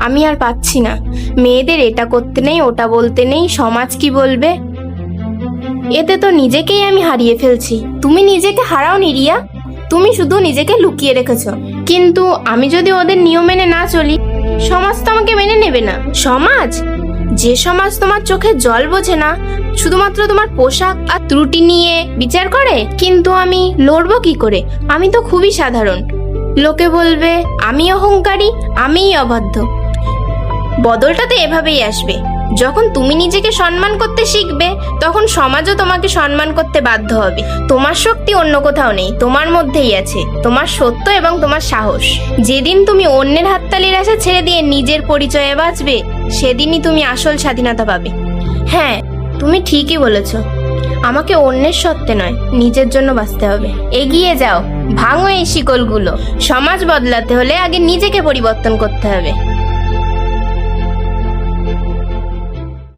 আমি আর পাচ্ছি না। মেয়েদের এটা করতে নেই, ওটা বলতে নেই, সমাজ কি বলবে। এতে তো নিজেকেই আমি হারিয়ে ফেলছি। তুমি নিজেকে হারাওনি রিয়া, তুমি শুধু নিজেকে লুকিয়ে রেখেছো। কিন্তু আমি যদি ওদের নিয়ম মেনে না চলি, সমাজ তো আমাকে মেনে নেবে না। সমাজ, যে সমাজ তোমার চোখে জল বোঝে না, শুধুমাত্র তোমার পোশাক আর ত্রুটি নিয়ে বিচার করে। কিন্তু আমি লড়বো কি করে? আমি তো খুবই সাধারণ। লোকে বলবে আমি অহংকারী, আমিই অবাধ্য। বদলটা তো এভাবেই আসবে। যখন তুমি নিজেকে সম্মান করতে শিখবে, তখন সমাজও তোমাকে সম্মান করতে বাধ্য হবে। তোমার শক্তি অন্য কোথাও নেই, তোমার মধ্যেই আছে, তোমার সত্য এবং তোমার সাহস। যেদিন তুমি অন্যের হাততালির আশা ছেড়ে দিয়ে নিজের পরিচয়ে বাঁচবে, সেদিনই তুমি আসল স্বাধীনতা পাবে। হ্যাঁ, তুমি ঠিকই বলেছ। আমাকে অন্যের সত্ত্বে নয়, নিজের জন্য বাঁচতে হবে। এগিয়ে যাও, ভাঙো এই শিকলগুলো। সমাজ বদলাতে হলে আগে নিজেকে পরিবর্তন করতে হবে।